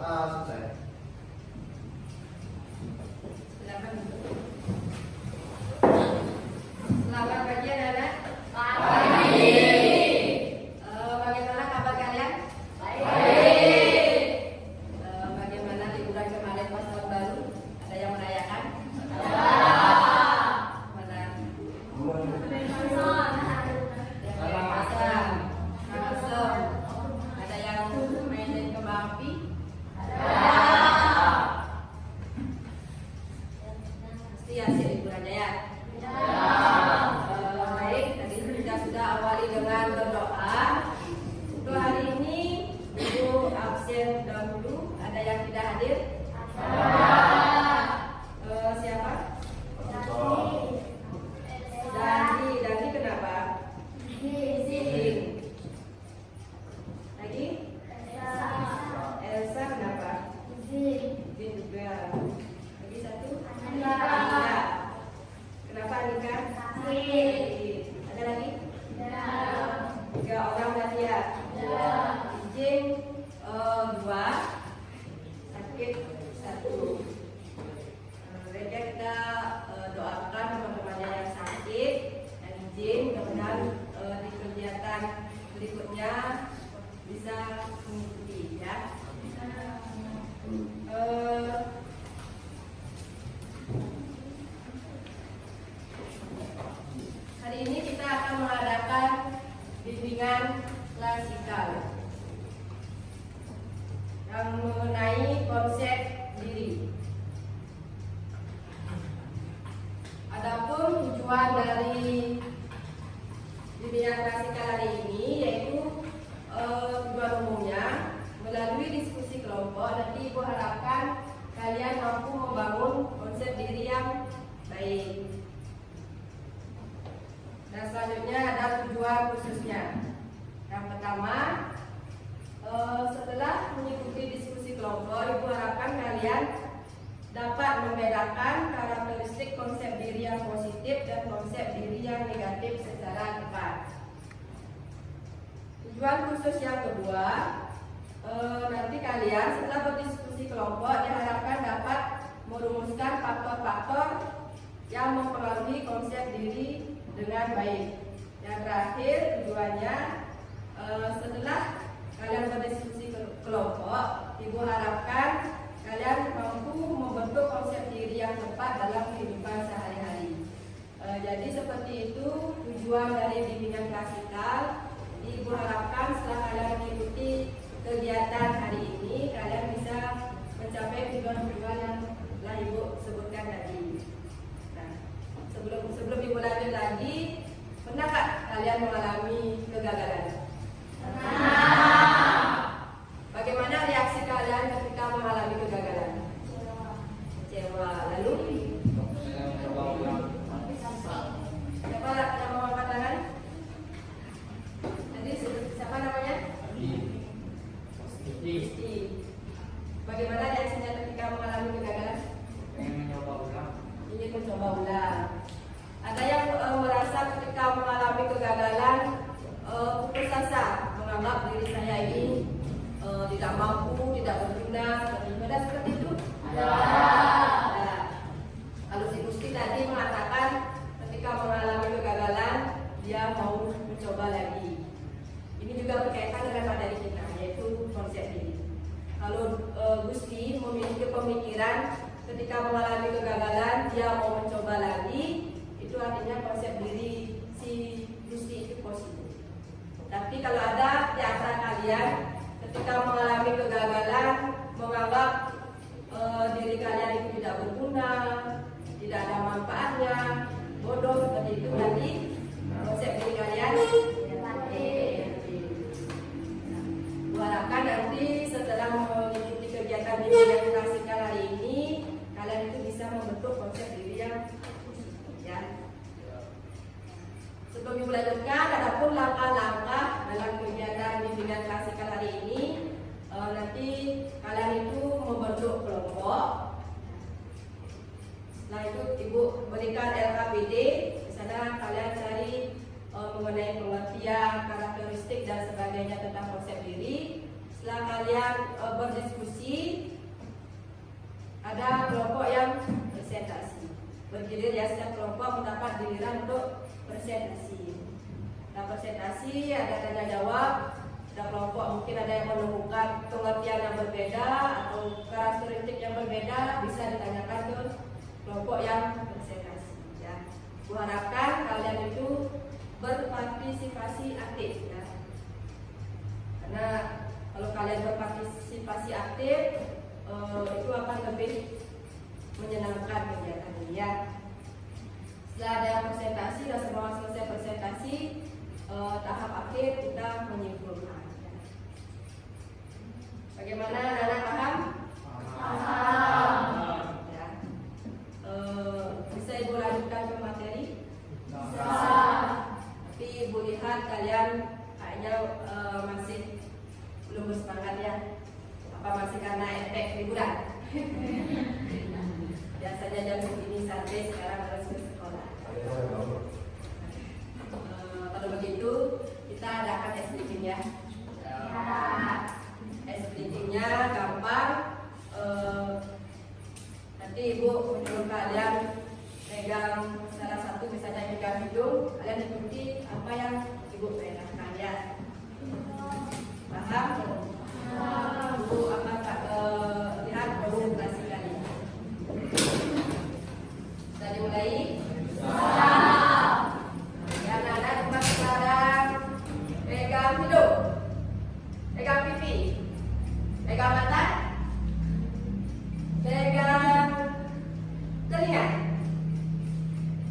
selesai. Silakan. Selamat pagi anak-anak. Bagaimana kabar kalian? Baik. Bagaimana liburan kemarin pas tahun baru? Ada yang merayakan? Ada. Mana? Pasang. Yang pasang, pasang. Ada yang main kembang api? Pasti asik liburannya ya. Baik, tadi kita sudah awali dengan berdoa. Untuk hari ini Ibu absen dahulu. Ada yang tidak hadir? Siapa? Dani kenapa? Izin. Lagi? Elsa kenapa? Izin juga. Lagi satu? Anika. Kenapa Anika? Ada lagi? 3 orang tadi ya? Izin 2, sakit 1. Mereka kita doakan teman-temannya yang sakit dan izin mudah-mudahan di kegiatan berikutnya bisa mengikuti ya. Hari ini kita akan mengadakan bimbingan klasikal yang mengenai konsep diri. Adapun tujuan dari bimbingan klasikal hari ini yaitu tujuan umumnya melalui diskusi kelompok nanti Ibu harapkan kalian mampu membangun konsep diri yang baik. Dan selanjutnya ada tujuan khususnya. Yang pertama, setelah mengikuti diskusi kelompok, Ibu harapkan kalian dapat membedakan karakteristik konsep diri yang positif dan konsep diri yang negatif secara tepat. Tujuan khusus yang kedua, nanti kalian setelah berdiskusi kelompok diharapkan dapat merumuskan faktor-faktor yang mempengaruhi konsep diri dengan baik. Yang terakhir tujuannya setelah kalian berdiskusi kelompok, Ibu harapkan kalian mampu membentuk konsep diri yang tepat dalam kehidupan sehari-hari. Jadi seperti itu tujuan dari bimbingan klasikal. Ibu harapkan setelah kalian mengikuti kegiatan hari ini, kalian bisa mencapai tujuan-tujuan yang telah Ibu sebutkan tadi. Nah, sebelum Ibu lanjut lagi, pernah nggak kalian mengalami kegagalan? Bagaimana reaksi kalian ketika mengalami kegagalan? Kecewa. Lalu? Siapa yang mau angkat tangan? Tadi siapa namanya? Isti. Bagaimana reaksinya ketika mengalami kegagalan? Ingin mencoba ulang. Ada yang merasa ketika mengalami kegagalan putus asa, menganggap diri saya ini tidak mampu, tidak berguna, ada seperti itu? Ada. Kalau si Gusti tadi mengatakan ketika mengalami kegagalan dia mau mencoba lagi. Ini juga berkaitan dengan materi kita, yaitu konsep diri. Kalau Gusti memiliki pemikiran ketika mengalami kegagalan dia mau mencoba lagi, itu artinya konsep diri si Gusti itu positif. Tapi kalau ada di antara kalian ketika mengalami kegagalan menganggap diri kalian itu tidak berguna, tidak ada manfaatnya, bodoh seperti itu, nanti konsep diri kalian harapkan nanti setelah mengikuti kegiatan bimbingan klasikal hari ini kalian itu bisa membentuk konsep diri yang ya. Sebelum Ibu lanjutkan, adapun langkah-langkah dalam kegiatan bimbingan klasikal hari ini, nanti kalian itu membentuk kelompok. Setelah itu Ibu berikan LKPD, di sana kalian cari mengenai pengertian, karakteristik dan sebagainya tentang konsep diri. Setelah kalian kalian berdiskusi, ada kelompok yang presentasi. Bergilir ya, setiap kelompok mendapat giliran untuk presentasi. Nah, presentasi ada tanya jawab. Ada kelompok mungkin ada yang menemukan pengertian yang berbeda atau karakteristik yang berbeda, bisa ditanyakan ke kelompok yang presentasi. Ya, kuharapkan kalian itu berpartisipasi aktif. Ya. Karena kalau kalian berpartisipasi aktif, itu akan lebih menyenangkan kegiatan ini ya. Setelah ada presentasi dan semua selesai presentasi, tahap akhir kita menyimpulkan. Bagaimana anak paham? Paham. Ya. Bisa ibu lanjutkan ke materi? Bisa. Tapi ibu lihat kalian kayaknya masih belum bersemangat ya. Apa masih karena efek liburan? Biasanya jam segini santai, sekarang harus ke sekolah. Kalau begitu kita adakan SPT ya. SPT-nya gampang. Nanti ibu menyuruh kalian pegang salah satu, misalnya pegang hidung, kalian ikuti apa yang ibu perintahkan ya. Paham? Ibu akan lihat konsentrasi kalian. Kita dimulai. Ya, anak-anak tempat sekarang pegang hidung, pegang pipi, pegang mata, pegang telinga.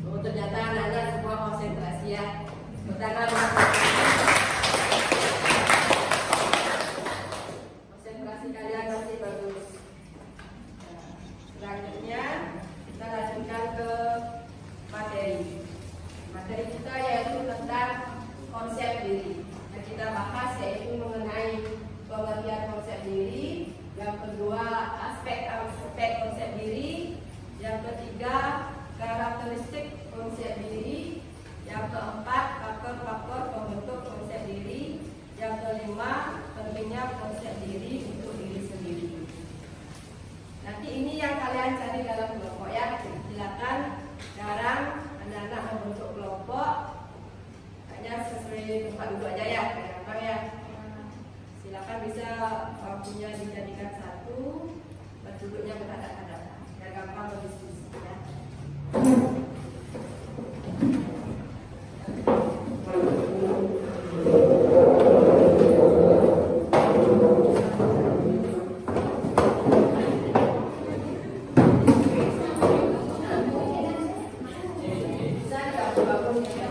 Oh, ternyata anak-anak semua konsentrasi ya. Pertama, konsentrasi kalian masih bagus. Selanjutnya kita lanjutkan ke materi. Materi kita yaitu tentang konsep diri. Yang kita bahas yaitu mengenai pengertian konsep diri. Yang kedua, aspek konsep diri. Yang ketiga, karakteristik konsep diri. Yang keempat, faktor-faktor pembentuk konsep diri. Yang kelima, pentingnya konsep diri untuk diri sendiri. Nanti ini yang kalian cari dalam kelompok ya. Silakan sekarang anak-anak membentuk kelompok. Kayaknya sesuai tempat duduk aja ya, gampang ya. Silakan bisa waktunya dijadikan satu, berduduknya berhadapan-hadapan, biar gampang berdiskusi ya. Bisa digabung-gabung ya.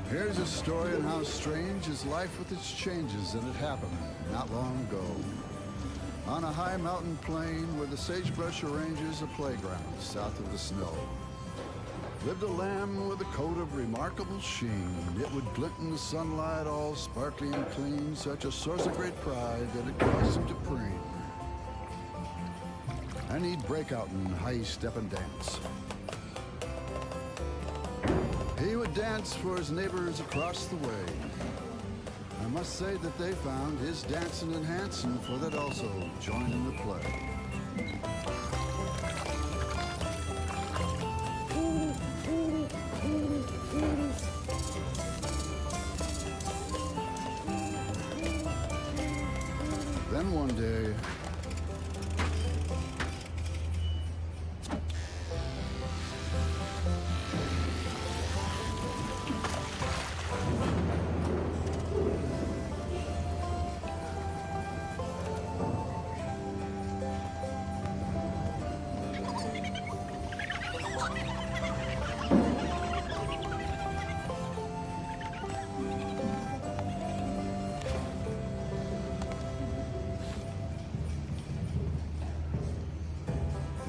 Here's a story on how strange is life with its changes, and it happened not long ago. On a high mountain plain where the sagebrush arranges a playground south of the snow, lived a lamb with a coat of remarkable sheen. It would glint in the sunlight all sparkling and clean, such a source of great pride that it caused him to preen. And he'd break out in high step and dance. He would dance for his neighbors across the way. I must say that they found his dancing enhancing, for they'd also join in the play. Then one day,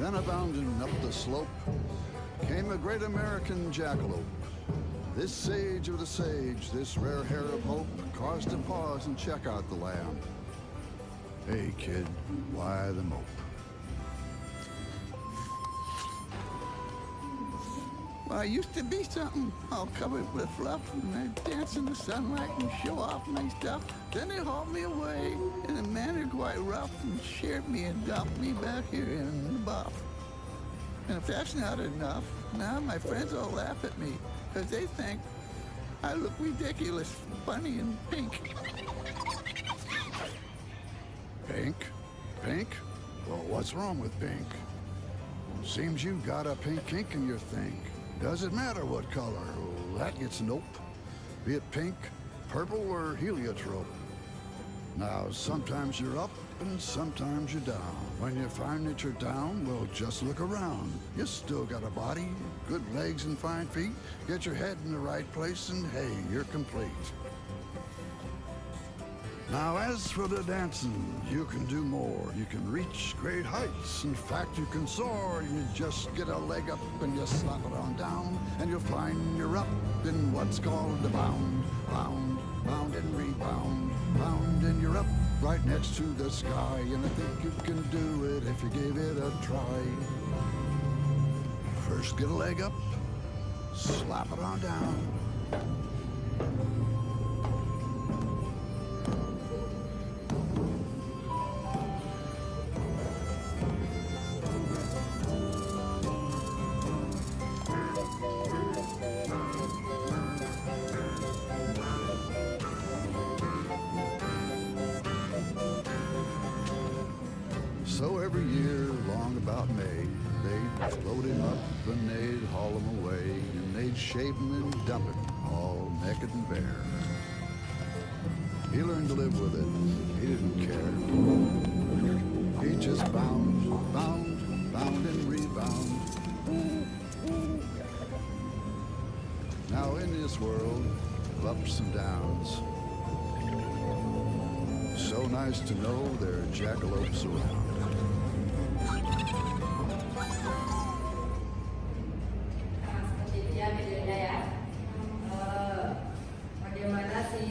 Then abounding up the slope came a great American jackalope. This sage of the sage, this rare hair of hope, caused to pause and check out the lamb. Hey kid, why the mope? Well, I used to be something all covered with fluff, and I'd dance in the sunlight and show off my stuff. Then they hauled me away in a manner quite rough and sheared me and dumped me back here in the buff. And if that's not enough, now my friends all laugh at me, because they think I look ridiculous, funny, and pink. Pink? Pink? Well, what's wrong with pink? Seems you got a pink kink in your thing. Does it matter what color? That gets nope. Be it pink, purple, or heliotrope. Now, sometimes you're up and sometimes you're down. When you find that you're down, well, just look around. You still got a body, good legs and fine feet. Get your head in the right place and hey, you're complete. Now, as for the dancing, you can do more. You can reach great heights. In fact, you can soar. You just get a leg up and you slap it on down, and you'll find you're up in what's called a bound. Bound, bound and rebound. Bound and you're up right next to the sky, and I think you can do it if you gave it a try. First get a leg up, slap it on down. So every year, long about May, they'd float him up and they'd haul him away, and they'd shave him and dump him, all naked and bare. He learned to live with it. He didn't care. He just bound, bound, bound and rebound. Now in this world of ups and downs, so nice to know there are jackalopes around. Seperti itu ya bedanya ya. Bagaimana si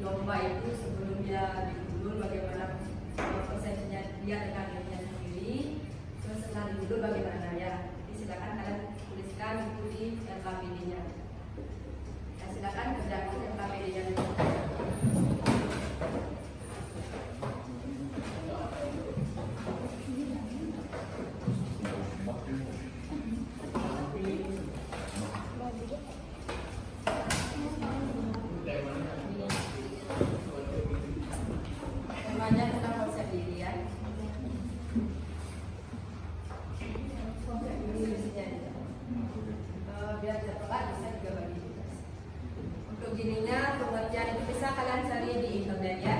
domba itu sebelum dia digulung, bagaimana persepsinya dia dengan dirinya sendiri, terus setelah digulung bagaimana ya. Jadi silakan kalian tuliskan itu di LKPD-nya. Dan silakan kerjakan LKPD-nya dulu. Temanya tentang konsep diri ya. Konsep diri isinya biar cepat bisa juga bagi tugas. Untuk gininya pengertian itu bisa kalian cari di internet ya.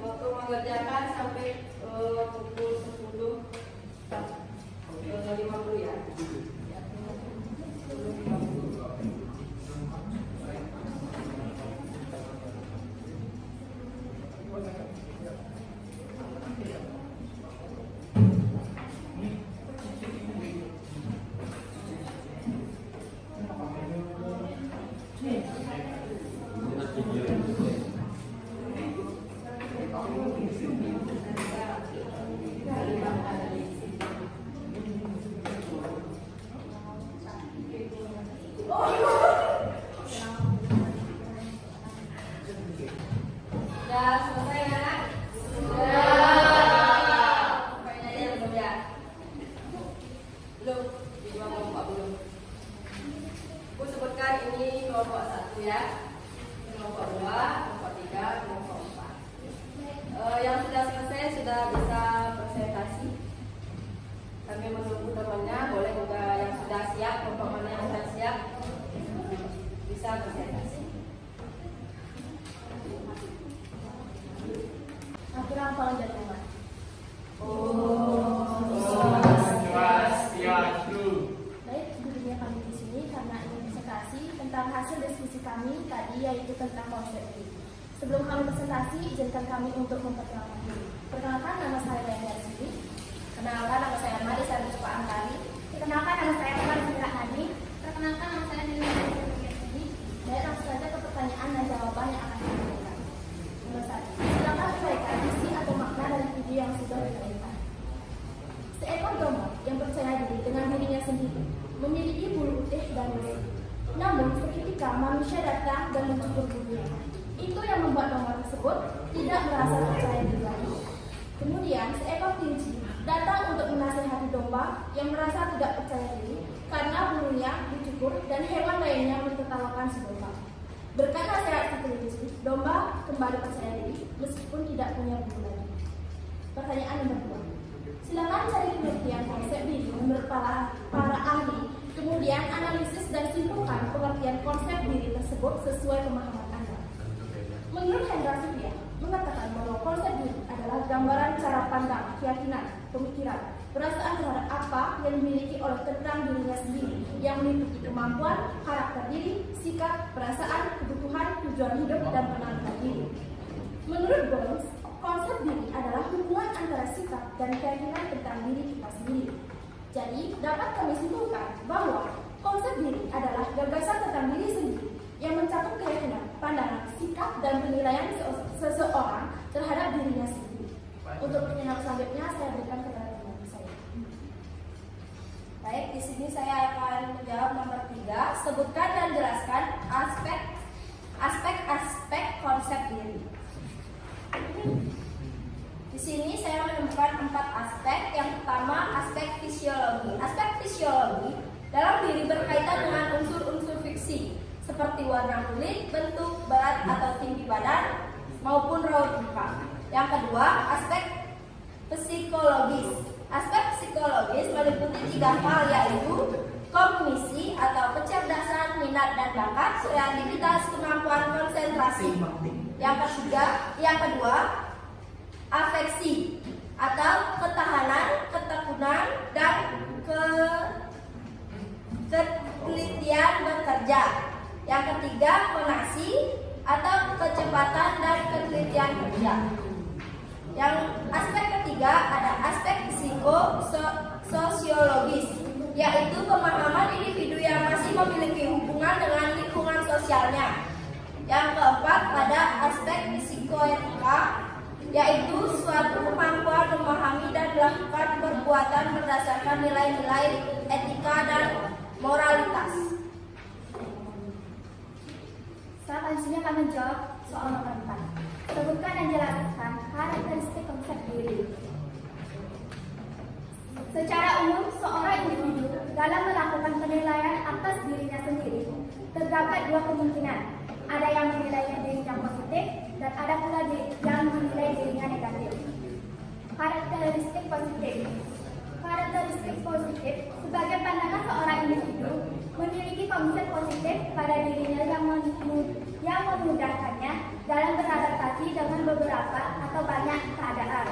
Waktu mengerjakan sampai pukul 10.50 ya. Sudah selesai kan? Sudah. Mainnya yang belum ya? Belum. Di dua kelompok belum. Aku sebutkan ini kelompok 1 ya. Ini kelompok 2, kelompok 3, kelompok 4. Yang sudah selesai sudah bisa presentasi. Kami menunggu temannya, boleh juga yang sudah siap, kelompok mana yang sudah siap bisa presentasi. Akhirnya apa lanjut teman? Baik, dulunya kami di sini karena ingin presentasi tentang hasil diskusi kami tadi, yaitu tentang konsep ini. Sebelum kami presentasi, izinkan kami untuk memperkenalkan diri. Perkenalkan, nama saya Dayang Sini. Kenalkan, nama saya Mari Sarjuspa Antari. Perkenalkan, nama saya Teman Sira Nadi. Perkenalkan, nama saya Dewi Sini. Baik, langsung saja ke pertanyaan dan jawaban yang akan kami berikan. Nomor 1. Silakan uraikan isi atau makna dari video yang sudah diberikan. Seekor domba yang percaya diri dengan dirinya sendiri memiliki bulu putih dan bersih. Namun seketika manusia datang dan mencukur bulunya. Itu yang membuat domba tersebut tidak merasa percaya diri lagi. Kemudian seekor kelinci datang untuk menasihati domba yang merasa tidak percaya diri karena bulunya dicukur dan hewan lainnya mentertawakan si domba. Berkat nasihat si kelinci, domba kembali percaya diri meskipun tidak punya bulu lagi. Pertanyaan nomor 2. Silakan cari pengertian konsep diri menurut para ahli, kemudian analisis dan simpulkan pengertian konsep diri tersebut sesuai pemahaman Anda. Menurut Hendra Sufia, mengatakan bahwa konsep diri adalah gambaran cara pandang, keyakinan, pemikiran, perasaan terhadap apa yang dimiliki oleh tentang dirinya sendiri, yang meliputi kemampuan, karakter diri, sikap, perasaan, kebutuhan, tujuan hidup, dan penampilan diri. Menurut Burns, konsep diri adalah hubungan antara sikap dan keyakinan tentang diri kita sendiri. Jadi, dapat kami simpulkan bahwa konsep diri adalah gagasan tentang diri sendiri yang mencakup keyakinan, pandangan, sikap, dan penilaian seseorang terhadap dirinya sendiri. Untuk pertanyaan selanjutnya, saya berikan kepada teman saya. Baik, di sini saya akan menjawab nomor 3. Sebutkan dan jelaskan aspek-aspek konsep diri. Di sini saya menemukan 4 aspek. Yang pertama, aspek fisiologi. Aspek fisiologi dalam diri berkaitan dengan unsur-unsur fiksi seperti warna kulit, bentuk, berat atau tinggi badan, maupun raut muka. Yang kedua, aspek psikologis. Aspek psikologis meliputi 3 hal, yaitu kognisi atau kecerdasan, minat dan bakat, kreativitas, kemampuan konsentrasi. Yang kedua, afeksi atau ketahanan, ketekunan, dan ketelitian bekerja. Yang ketiga, konasi atau kecepatan dan ketelitian kerja. Yang aspek ketiga ada aspek psikososiologis, yaitu pemahaman individu yang masih memiliki hubungan dengan lingkungan sosialnya. Yang keempat pada aspek psikoetika, yaitu suatu kemampuan memahami dan melakukan perbuatan berdasarkan nilai-nilai etika dan moralitas. Selanjutnya kami menjawab soal nomor 4. Sebutkan dan jelaskan karakteristik konsep diri. Secara umum, seorang individu dalam melakukan penilaian atas dirinya sendiri terdapat 2 kemungkinan. Ada yang menilai dirinya positif dan ada pula yang menilai dirinya negatif. Karakteristik positif. Karakteristik positif sebagai pandangan seorang individu memiliki konsep positif pada dirinya yang memudahkannya dalam beradaptasi dengan beberapa atau banyak keadaan.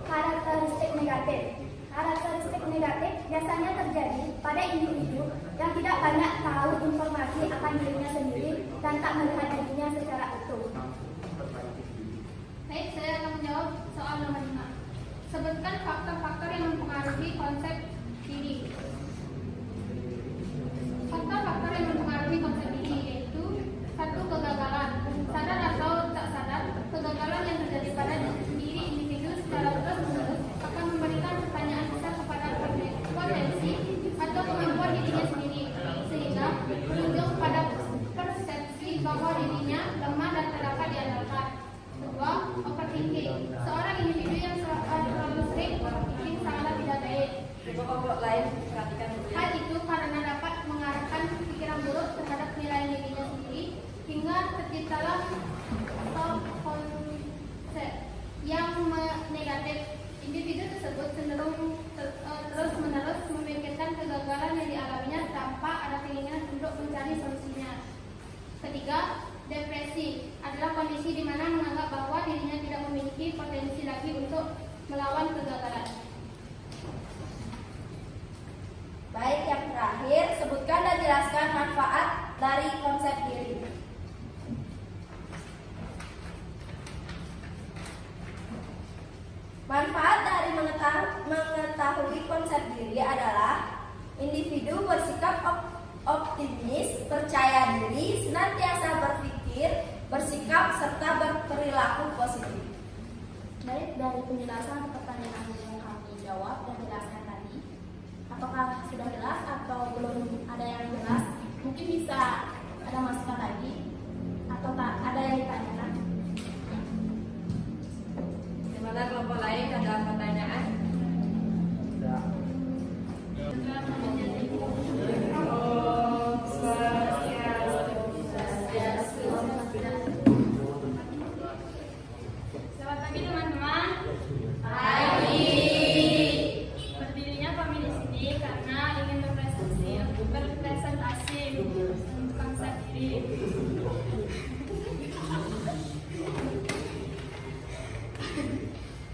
Karakteristik negatif. Karakteristik negatif biasanya terjadi pada individu yang tidak banyak tahu informasi akan dirinya sendiri dan tak melihat dirinya secara utuh. Baik, saya akan menjawab soal nomor 5. Sebutkan faktor-faktor yang mempengaruhi konsep diri. Faktor-faktor yang mempengaruhi konsep diri yaitu 1. Kegagalan. Sadar atau tak sadar, kegagalan yang terjadi pada diri individu secara terus-menerus akan memberikan pertanyaan besar kepada potensi atau kemampuan dirinya sendiri, sehingga berujung pada persepsi bahwa dirinya lemah dan tak dapat diandalkan. 2. Overthinking. Seorang individu yang terlalu sering overthinking sangatlah tidak baik. Coba kelompok lain keinginan untuk mencari solusinya. Ketiga, depresi adalah kondisi di mana menganggap bahwa dirinya tidak memiliki potensi lagi untuk melawan kegagalan. Baik, yang terakhir, sebutkan dan jelaskan manfaat dari konsep diri. Manfaat dari mengetahui konsep diri adalah individu bersikap optimis, percaya diri, senantiasa berpikir, bersikap, serta berperilaku positif. Baik, dari penjelasan pertanyaan yang kami jawab dan jelaskan tadi, apakah sudah jelas atau belum ada yang jelas? Mungkin bisa ada masukan lagi atau tak ada yang ditanyakan? Di mana kelompok lain ada pertanyaan? Selamat pagi teman-teman. Berdirinya kami di sini karena ingin berpresentasi konsep diri.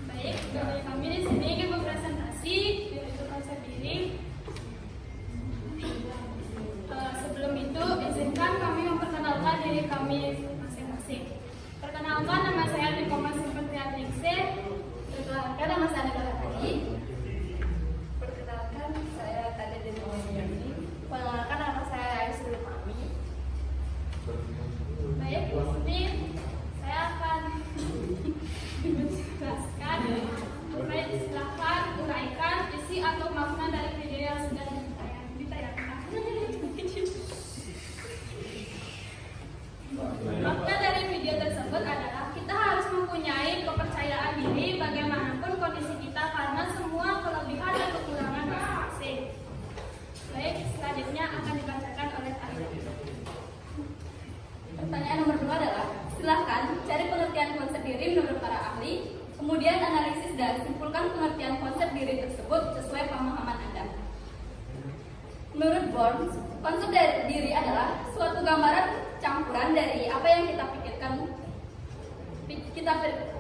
Baik, dari kami di sini ingin berpresentasi yaitu konsep diri. Sebelum itu, izinkan kami memperkenalkan diri kami masing-masing. Perkenalkan, nama saya Dikomas Simpentriatrikse. Perkenalkan, nama saya Nagara Tadi. Perkenalkan, saya Tade Demoyani. Perkenalkan, nama saya Aisyul Mami. Baik, di sini saya akan menjelaskan. Baik, silakan uraikan isi atau makna dari video yang sudah ditayangkan. Makna dari video tersebut adalah kita harus mempunyai kepercayaan diri bagaimanapun kondisi kita karena semua kelebihan dan kekurangan masing-masing. Baik, selanjutnya akan dibacakan oleh Ayu. Pertanyaan nomor 2 adalah, silahkan cari pengertian konsep diri menurut para ahli, kemudian analisis dan simpulkan pengertian konsep diri tersebut sesuai pemahaman Anda. Menurut Burns, konsep dari diri adalah suatu gambaran campuran dari apa yang kita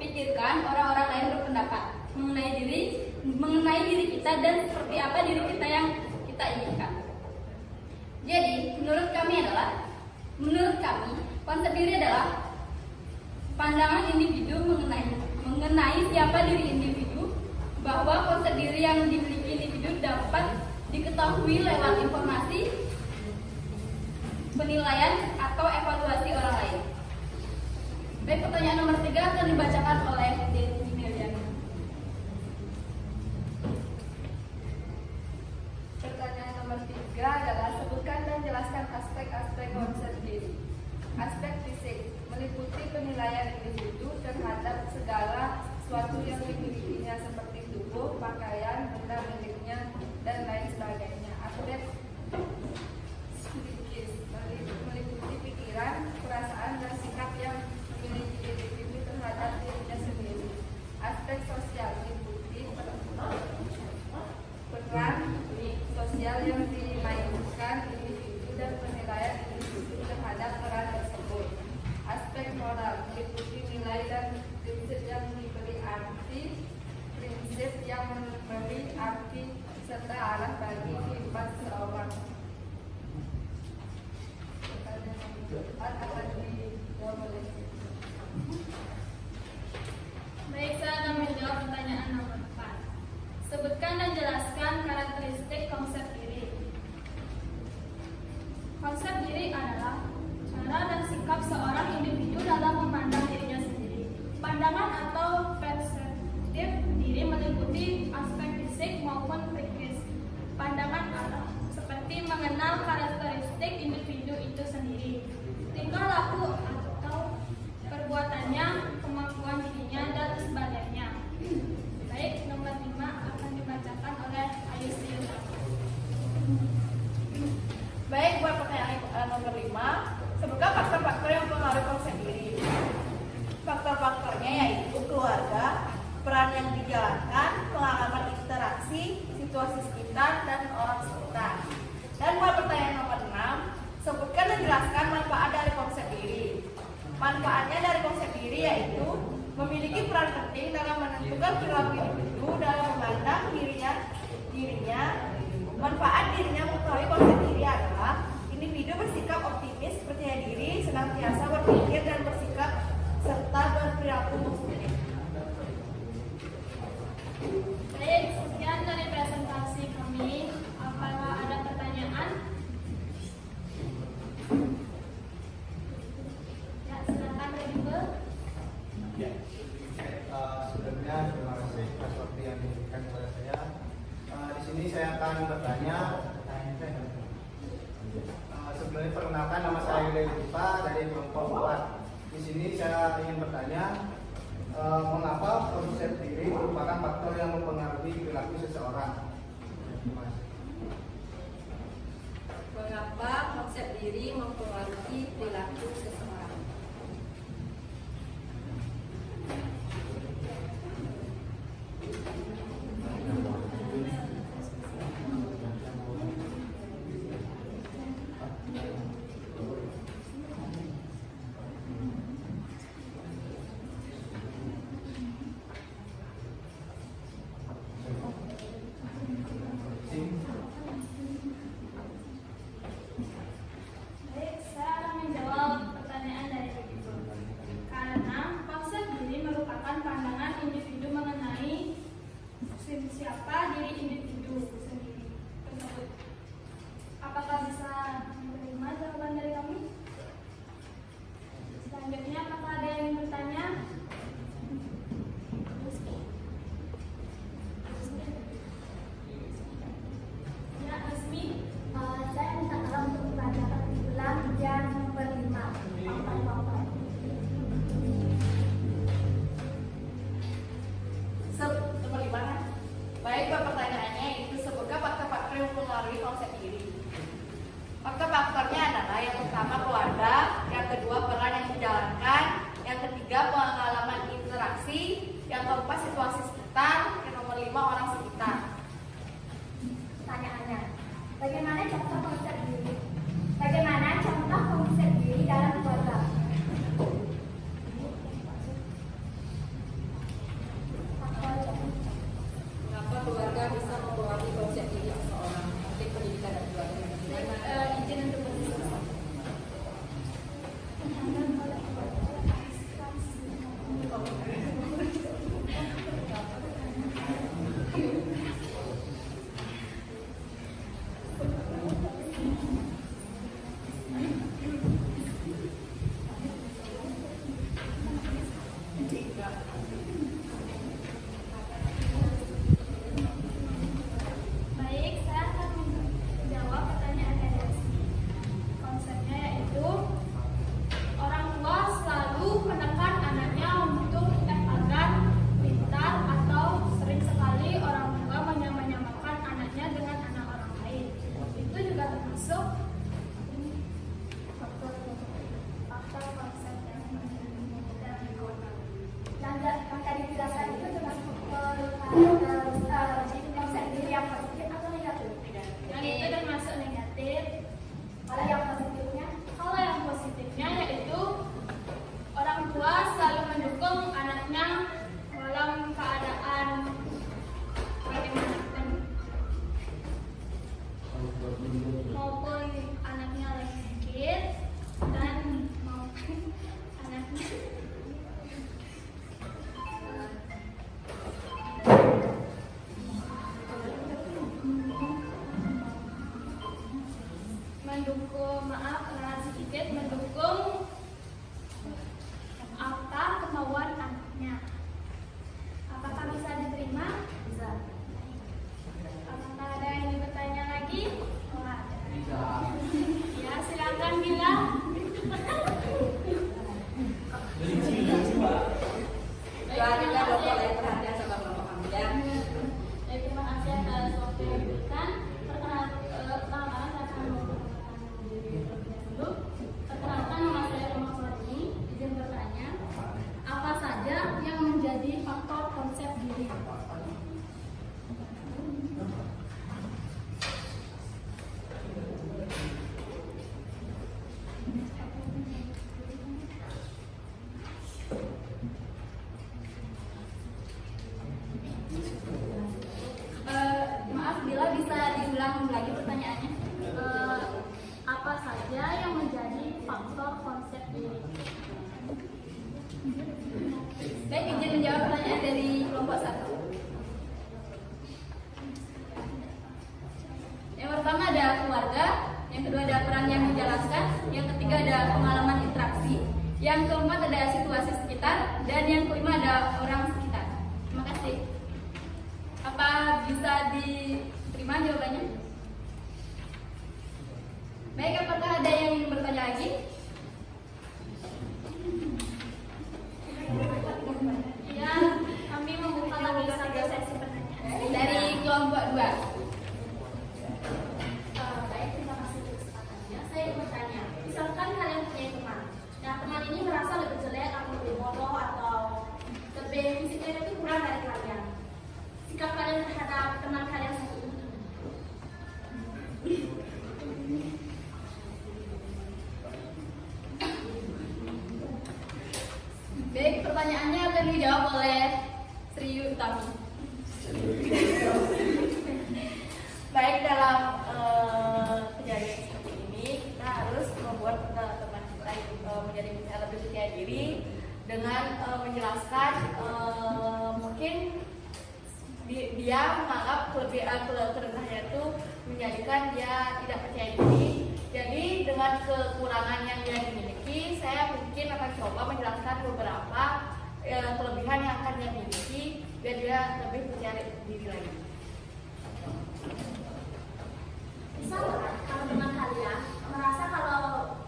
pikirkan orang-orang lain berpendapat mengenai diri kita dan seperti apa diri kita yang kita inginkan. Jadi, menurut kami, konsep diri adalah pandangan individu mengenai siapa diri individu, bahwa konsep diri yang dimiliki individu dapat diketahui lewat informasi, penilaian, atau evaluasi orang lain. Baik, pertanyaan nomor 3 akan dibacakan oleh Deni Meliana. Pertanyaan nomor 3 adalah sebutkan dan jelaskan aspek-aspek konsep diri. Aspek fisik meliputi penilaian individu terhadap segala sesuatu yang dimilikinya seperti tubuh, pakaian, benda miliknya, dan lain sebagainya. Aspek psikis meliputi pikiran, perasaan, dan sikap yang memiliki individu terhadap dirinya sendiri. Aspek sosial meliputi peran sosial yang dimainkan individu dan penilaian individu terhadap peran tersebut. Aspek moral meliputi nilai dan prinsip yang diberi arti, prinsip yang memberi arti serta arah bagi kehidupan seseorang. Pertanyaan nomor 4 akan dijawab oleh Baik, saya akan menjawab pertanyaan nomor 4. Sebutkan dan jelaskan karakteristik konsep diri. Konsep diri adalah cara dan sikap seorang individu dalam memandang dirinya sendiri. Pandangan atau perspektif diri meliputi aspek fisik maupun psikis. Pandangan arah seperti mengenal karakteristik individu itu sendiri, tingkah laku atau perbuatannya, kemampuan dirinya, dan sebagainya. Baik, nomor 5 akan dibacakan oleh Ayu Sriuta. Baik, buat pertanyaan nomor 5, sebutkan faktor-faktor yang mempengaruhi konsep diri. Faktor-faktornya yaitu keluarga, peran yang dijalankan, pengalaman interaksi, situasi sekitar, dan orang sekitar. Dan buat pertanyaan nomor 6, Manfaatnya dari konsep diri yaitu memiliki peran penting dalam menentukan perilaku individu dalam memandang dirinya. Manfaat dirinya mengetahui konsep diri adalah individu bersikap optimis, percaya diri, senantiasa berpikir dan bersikap serta berperilaku positif. Baik, sekian dari presentasi kami. Apakah ada pertanyaan? Ya, silakan Redibe. Ya, sebelumnya terima kasih atas waktu yang diberikan kepada saya. Di sini saya akan bertanya. Sebelumnya perkenalkan, nama saya Yudhaya Dipa dari kelompok 4. Di sini saya ingin bertanya, mengapa konsep diri merupakan faktor yang mempengaruhi perilaku seseorang? Mengapa konsep diri mempengaruhi perilaku seseorang? Baik, saya akan menjawab pertanyaan dari Redibe. Karena konsep diri merupakan pandangan individu mengenai siapa diri individu sendiri tersebut. Apakah bisa menerima jawaban dari kami? Selanjutnya, apakah ada yang ingin bertanya? Ya, Asmi. Saya minta tolong untuk dibacakan ulang yang kelima. Fakta-fakta. Seperti mana? Baik, pertanyaannya itu sebagai faktor-faktor yang mempengaruhi konsep diri. Faktor-faktornya adalah yang pertama keluarga, yang kedua peran yang dijalankan, yang ketiga pengalaman interaksi, yang keempat situasi sekitar, yang nomor 5 orang sekitar. Pertanyaannya, bagaimana contoh konsep diri? Bagaimana contoh konsep diri dalam keluarga? Mengapa keluarga bisa mempengaruhi konsep diri seseorang? Mungkin pendidikan dan keluarga. Izin untuk berdiskusi. Baik, saya akan menjawab pertanyaan dari Asmi. Konsepnya yaitu orang tua selalu menekan anaknya untuk agar pintar, atau sering sekali orang tua menyamakan anaknya dengan anak orang lain. Itu juga termasuk faktor konsep yang Yang tadi dijelaskan itu termasuk konsep diri yang positif atau negatif? yang itu termasuk negatif. Kalau yang positifnya, Kalau yang positifnya yaitu orang tua selalu mendukung anaknya dalam keadaan bagaimanapun, maupun anaknya lagi sakit dan maupun anaknya mendukung, sedikit mendukung apa kemauan anaknya. Apakah bisa diterima? bisa. Apakah ada yang ingin bertanya lagi? Oh, ada. Ya, silakan Bila. Selanjutnya Bapak lain perhatian sama Bapak kami ya. Terima kasih atas waktu yang diberikan. Perkenalkan, saya akan memperkenalkan diri terlebih dahulu. Perkenalkan, nama saya Roma Suwarni. Izin bertanya, apa saja yang menjadi faktor konsep diri? yang ketiga ada pengalaman interaksi, yang keempat ada situasi sekitar, dan yang kelima ada orang sekitar. Terima kasih. Apa bisa diterima jawabannya? Baik, apakah ada yang ingin bertanya lagi? Ya, kami membuka lagi satu sesi pertanyaan. Dari kelompok 2. Baik, terima kasih untuk kesempatannya. Saya ingin bertanya, misalkan kalian punya teman, nah teman ini merasa lebih jelek atau lebih bodoh atau lebih fisiknya itu kurang dari kalian. Sikap kalian terhadap teman kalian satu ini. Baik, pertanyaannya akan dijawab oleh Sri Utami. Baik, dalam kejadian seperti ini kita harus membuat teman kita menjadi lebih percaya diri dengan menjelaskan mungkin dia menganggap kerendahannya itu menjadikan dia tidak percaya diri. Jadi dengan kekurangan yang dia dimiliki, saya mungkin akan coba menjelaskan beberapa kelebihan yang akan dia miliki biar dia lebih percaya diri lagi. Bisa nggak kalau teman kalian merasa kalau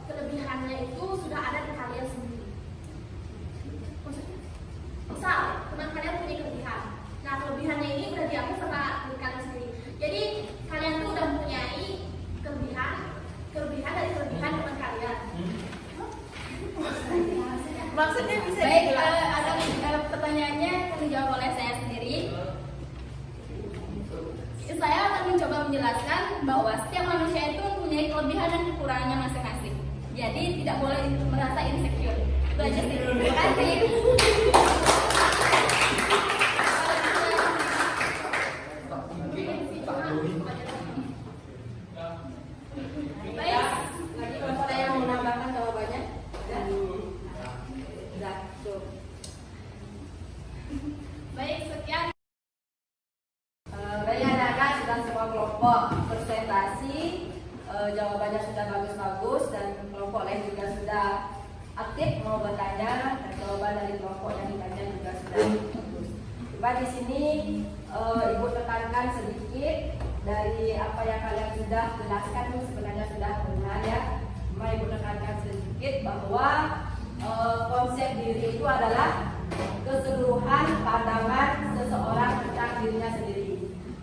kelebihannya itu sudah ada di kalian sendiri? Maksudnya, misal teman kalian punya kelebihan, nah kelebihannya ini udah diambil sama diri kalian sendiri. Jadi kalian tuh udah mempunyai kelebihan dari kelebihan teman kalian. Maksudnya bisa Baik, dijelaskan. ada pertanyaannya akan dijawab oleh saya sendiri. Saya akan mencoba menjelaskan bahwa setiap manusia itu mempunyai kelebihan dan kekurangannya masing-masing. Jadi tidak boleh merasa insecure. Itu aja sih. Terima kasih. Baik, lagi kalau ada yang mau menambahkan jawabannya? Sudah? Sudah, cukup. Baik, sekian. Baik anak-anak, sudah semua kelompok presentasi, jawabannya sudah bagus-bagus dan kelompok lain juga sudah aktif mau bertanya dan jawaban dari kelompok yang ditanya juga sudah bagus. Coba di sini ibu tekankan sedikit dari apa yang kalian sudah jelaskan itu sebenarnya sudah benar ya. Cuma ibu tekankan sedikit bahwa konsep diri itu adalah keseluruhan pandangan seseorang tentang dirinya sendiri.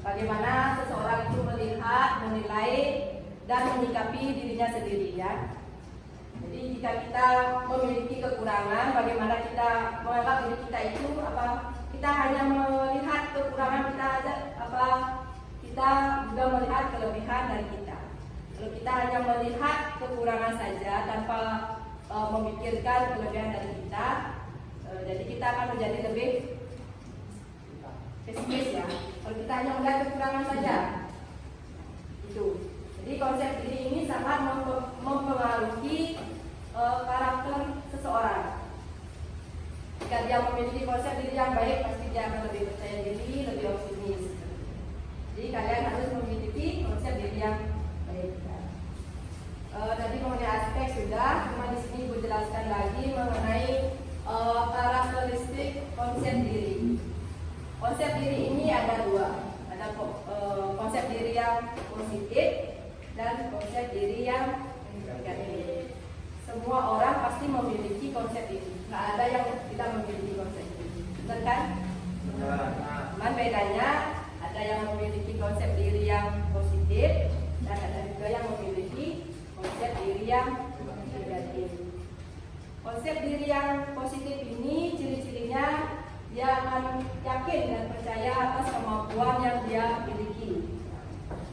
Bagaimana seseorang itu melihat, menilai, dan menyikapi dirinya sendiri ya. Jadi jika kita memiliki kekurangan, bagaimana kita menganggap diri kita itu apa? Kita hanya melihat kekurangan kita aja, apa? Kita juga melihat kelebihan dari kita. Kalau kita hanya melihat kekurangan saja tanpa memikirkan kelebihan dari kita, jadi kita akan menjadi lebih pesimis ya. Kalau kita hanya melihat kekurangan saja, itu. Jadi konsep diri ini sangat mempengaruhi karakter seseorang. Jika dia memiliki konsep diri yang baik, pasti dia akan lebih percaya diri, lebih optimis. Jadi kalian harus memiliki konsep diri yang baik. Tadi mengenai aspek sudah, cuma di sini ibu jelaskan lagi mengenai karakteristik konsep diri. Konsep diri ini ada dua, ada konsep diri yang positif dan konsep diri yang negatif. Semua orang pasti memiliki konsep ini, nggak ada yang tidak memiliki konsep ini, benar kan? Cuman bedanya ada yang memiliki konsep diri yang positif dan ada juga yang memiliki konsep diri yang negatif. Konsep diri yang positif ini ciri-cirinya dia akan yakin dan percaya atas kemampuan yang dia miliki,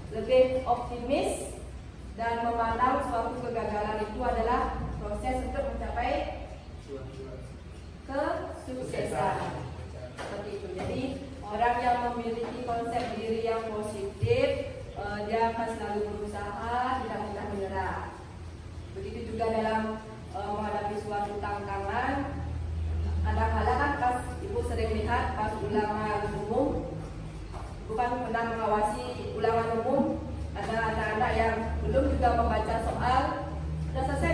lebih optimis dan memandang suatu kegagalan itu adalah proses untuk mencapai kesuksesan. Seperti itu. Jadi orang yang memiliki konsep diri yang positif, dia akan selalu berusaha, tidak mudah menyerah. Begitu juga dalam menghadapi suatu tantangan. Kadang-kadang kan pas ibu sering lihat pas ulangan umum, bukan pernah mengawasi ulangan umum, ada anak-anak yang belum juga membaca soal, sudah selesai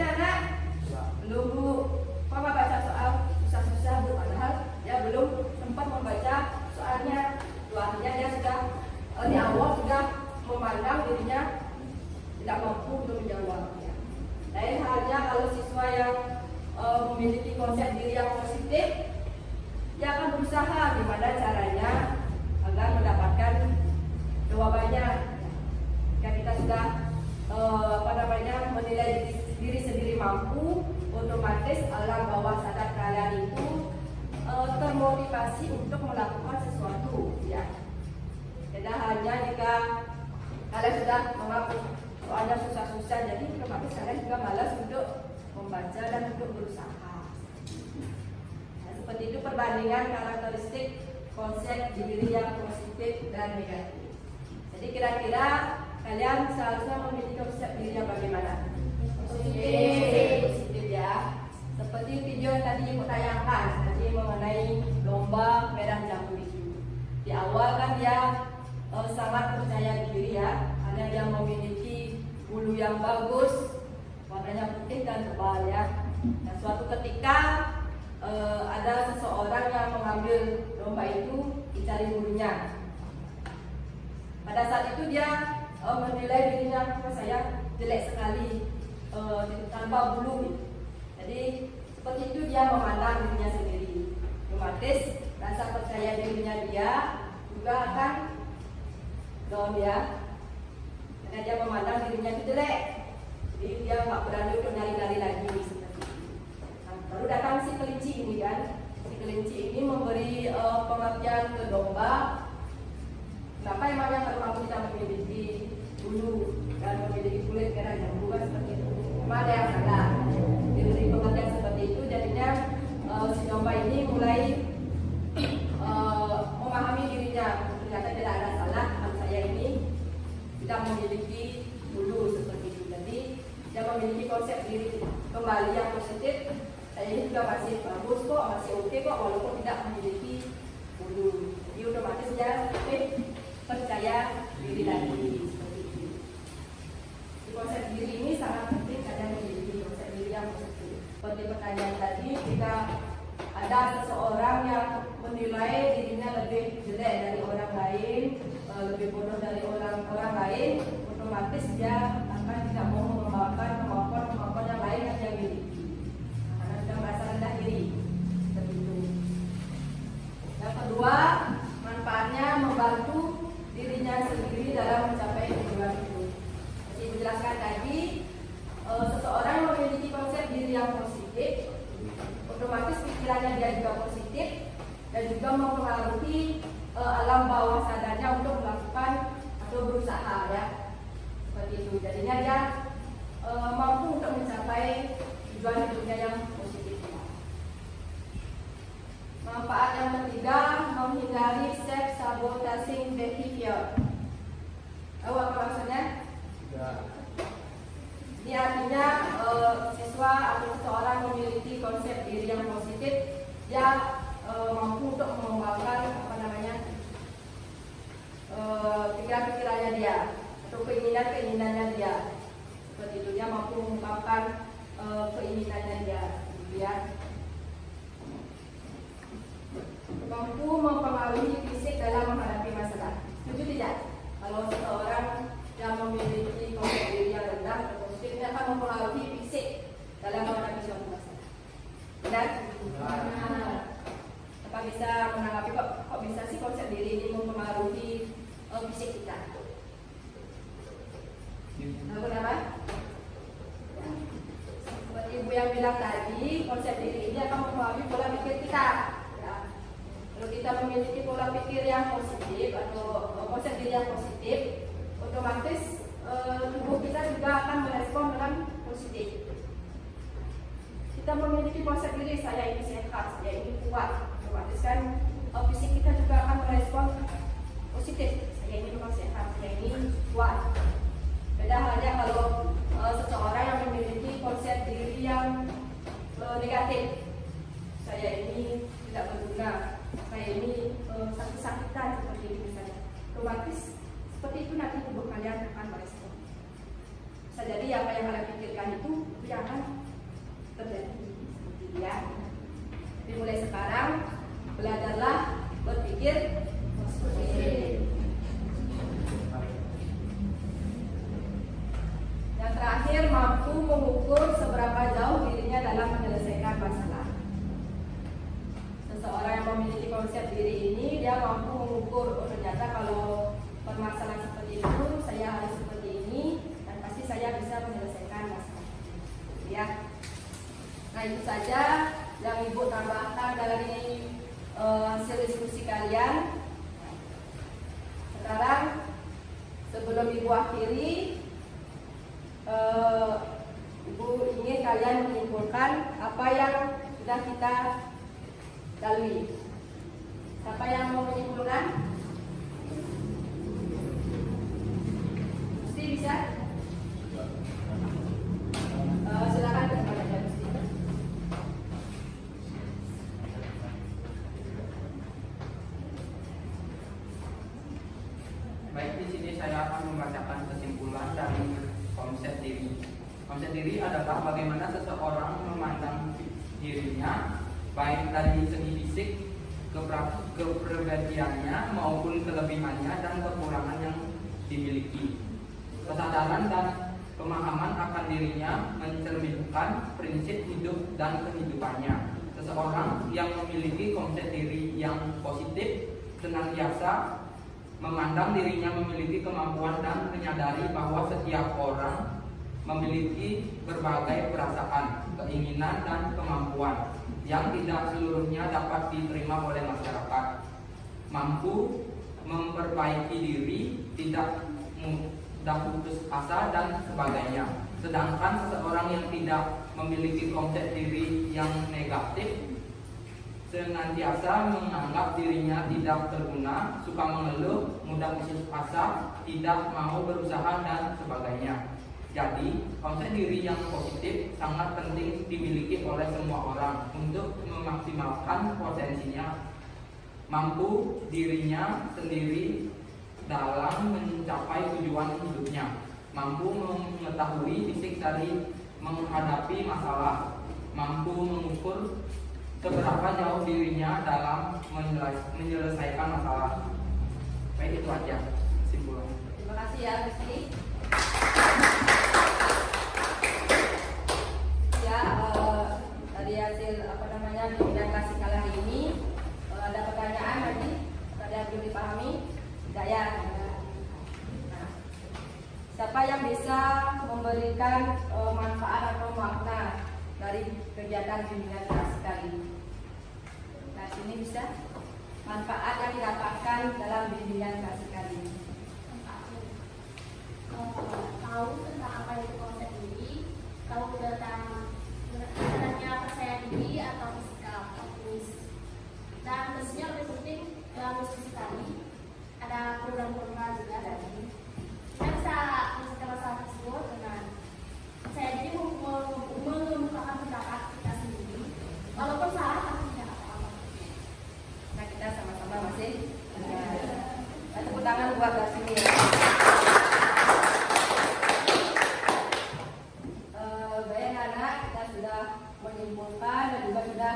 memiliki konsep diri yang positif, dia akan berusaha gimana caranya agar mendapatkan jawabannya. Jika kita sudah menilai diri sendiri mampu, otomatis alam bawah sadar kalian itu termotivasi untuk melakukan sesuatu, ya. Tidak hanya jika kalian sudah mengaku soalnya susah-susah, jadi otomatis kalian juga malas untuk membaca dan untuk berusaha. Nah, seperti itu perbandingan karakteristik konsep diri yang positif dan negatif. Jadi kira-kira kalian seharusnya memiliki konsep diri yang bagaimana? Positif ya. Seperti video yang tadi Ibu tayangkan tadi mengenai lomba merah jambu itu. Di awal kan dia sangat percaya diri ya, karena dia memiliki bulu yang bagus, warnanya putih dan tebal ya. Dan suatu ketika ada seseorang yang mengambil lomba itu dicari bulunya. Pada saat itu dia menilai dirinya, saya jelek sekali tanpa bulu. Jadi seperti itu dia memandang dirinya sendiri. Otomatis rasa percaya dirinya dia juga akan down ya, karena dia memandang dirinya itu jelek. Jadi dia nggak berani untuk nyari-nyari lagi seperti itu. Nah, baru datang si kelinci ini kan. Si kelinci ini memberi pengertian ke domba. Kenapa emangnya kalau kamu tidak memiliki bulu dan memiliki kulit merah jambu kan seperti itu? Memang ada yang salah. Diberi pengertian seperti itu, jadinya si domba ini mulai memahami dirinya. Ternyata tidak ada salah, saya ini tidak memiliki bulu seperti itu. Jadi dia memiliki konsep diri kembali yang positif. Saya ini juga masih bagus kok, masih oke kok, walaupun tidak memiliki bulu. Jadi otomatis dia percaya diri lagi seperti itu. Di konsep diri ini sangat penting kalian memiliki konsep diri yang positif. Seperti pertanyaan tadi, jika ada seseorang yang menilai dirinya lebih jelek dari orang lain, lebih bodoh dari orang lain, otomatis dia akan tidak mau mengembangkan kemampuan yang lain yang dia miliki, karena sudah merasa rendah diri. Seperti itu. Yang kedua, manfaatnya membantu dirinya sendiri dalam mencapai tujuan itu. Jadi dijelaskan tadi, seseorang yang memiliki konsep diri yang positif, otomatis pikirannya dia juga positif dan juga mempengaruhi alam bawah sadarnya untuk melakukan atau berusaha ya, seperti itu. Jadinya dia mampu untuk mencapai tujuan hidupnya yang positif. Manfaat yang ketiga, menghindari self-sabotaging behavior. Tahu apa maksudnya? Ya. Ini artinya siswa atau seseorang memiliki konsep diri yang positif, dia mampu untuk mengembangkan pikiran-pikirannya dia atau keinginan-keinginannya dia. Seperti itu, dia mampu mengungkapkan keinginannya dia, gitu ya. Mampu mempengaruhi fisik dalam menghadapi masalah. Setuju tidak? Kalau seseorang yang memiliki konsep diri yang rendah atau positif, ini akan mempengaruhi fisik dalam menghadapi suatu masalah. Benar? Benar. Apa bisa menanggapi kok bisa sih konsep diri ini mempengaruhi fisik kita? Tahu kenapa? Ya. Seperti Ibu yang bilang tadi, konsep diri ini akan mempengaruhi pola pikir kita. Ya. Kalau kita memiliki pola pikir yang positif atau konsep diri yang positif, otomatis tubuh kita juga akan merespon dengan positif. Kita memiliki konsep diri, saya ini sehat, saya ini kuat, otomatis kan fisik kita juga akan merespon positif. Saya ini memang sehat, saya ini kuat. Beda halnya kalau seseorang yang memiliki konsep diri yang negatif, saya ini tidak berguna, saya ini sakit-sakitan seperti ini misalnya, otomatis seperti itu nanti tubuh kalian akan merespon. Bisa jadi apa yang kalian pikirkan itu yang akan terjadi seperti itu ya. Jadi mulai sekarang belajarlah berpikir positif. Yang terakhir, mampu mengukur seberapa jauh dirinya dalam menyelesaikan masalah. konsep diri ini, dia mampu mengukur, oh ternyata kalau permasalahan seperti itu saya harus seperti ini, dan pasti saya bisa menyelesaikan masalah. Ya. Nah itu saja yang Ibu tambahkan dari hasil diskusi kalian. Sekarang sebelum Ibu akhiri, Ibu ingin kalian menyimpulkan apa yang sudah kita lalui. Siapa yang mau menyimpulkan? Mesti bisa? Silakan kepada Mesti. Baik, di sini saya akan membacakan kesimpulan dari konsep diri. Konsep diri adalah bagaimana seseorang memandang dirinya, baik dari segi fisik, kepribadiannya maupun kelebihannya dan kekurangan yang dimiliki. Kesadaran dan pemahaman akan dirinya mencerminkan prinsip hidup dan kehidupannya. Seseorang yang memiliki konsep diri yang positif senantiasa memandang dirinya memiliki kemampuan dan menyadari bahwa setiap orang memiliki berbagai perasaan, keinginan, dan kemampuan yang tidak seluruhnya dapat diterima oleh masyarakat. Mampu memperbaiki diri, tidak mudah putus asa, dan sebagainya. Sedangkan seseorang yang tidak memiliki konsep diri yang negatif senantiasa menganggap dirinya tidak berguna, suka mengeluh, mudah putus asa, tidak mau berusaha, dan sebagainya. Jadi, konsep diri yang positif sangat penting dimiliki oleh semua orang untuk memaksimalkan potensinya, mampu dirinya sendiri dalam mencapai tujuan hidupnya, mampu mengetahui fisik dari menghadapi masalah, mampu mengukur seberapa jauh dirinya dalam menyelesaikan masalah. Baik, itu aja kesimpulannya. Terima kasih ya, Gusti. Ya, dari hasil bimbingan klasik kali hari ini, ada pertanyaan tadi, ada yang belum dipahami? Tidak ya? Nah, siapa yang bisa memberikan manfaat atau makna dari kegiatan bimbingan klasik kali ini? Nah, sini bisa manfaat yang didapatkan dalam bimbingan klasik kali ini. Tahu tentang apa itu konsep diri, tahu tentang adanya percaya diri atau sikap optimis, dan tentunya lebih penting dalam diskusi tadi ada program juga dari kita bisa menyelesaikan masalah tersebut dengan percaya diri, mengemukakan pendapat kita sendiri walaupun salah tapi tidak apa-apa. Nah, kita sama-sama masih tepuk tangan buat Basmi ya. Menyimpulkan dan juga sudah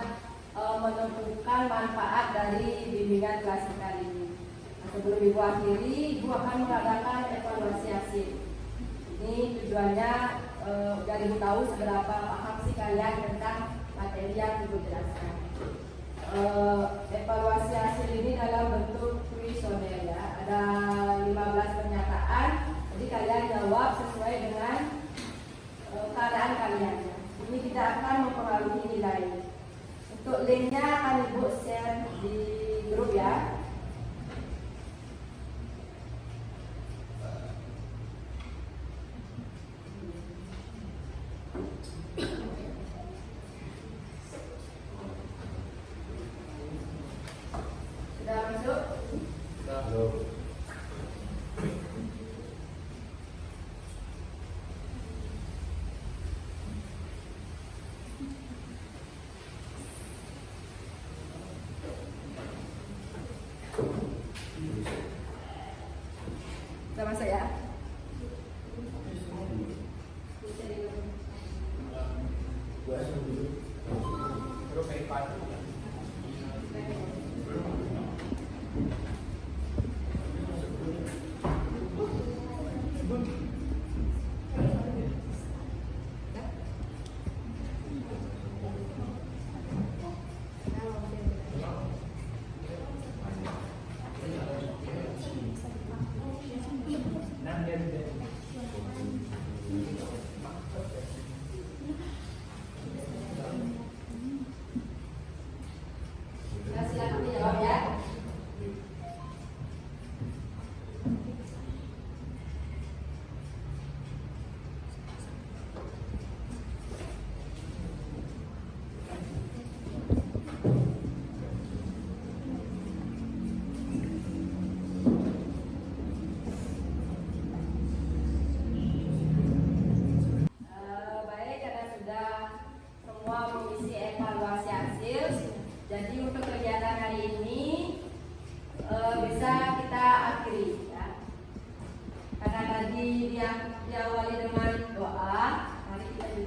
menemukan manfaat dari bimbingan klasik kali ini. Nah, sebelum Ibu akhiri, Ibu akan mengadakan evaluasi hasil. Ini tujuannya agar Ibu tahu seberapa paham sih kalian tentang materi yang Ibu jelaskan. Evaluasi hasil ini dalam bentuk kuesioner ya. Ada 15 pernyataan. Jadi kalian jawab sesuai dengan keadaan kalian. Ini tidak akan mempengaruhi nilai. Untuk linknya akan Ibu share di grup ya. Sudah masuk? Sudah.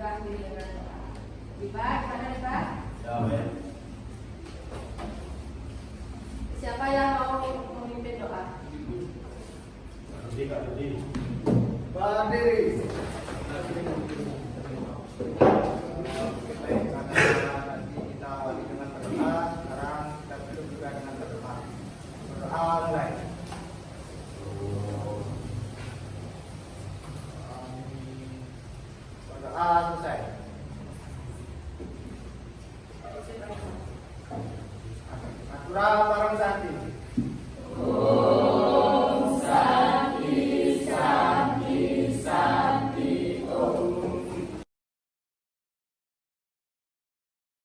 berakhiri dengan doa. Libat, mana libat? Siapa yang mau memimpin doa? Berdiri. Baik, karena nanti kita awali dengan berdoa, sekarang kita tutup juga dengan berdoa. Berdoa mulai. Berdoa selesai. Atura barang sati.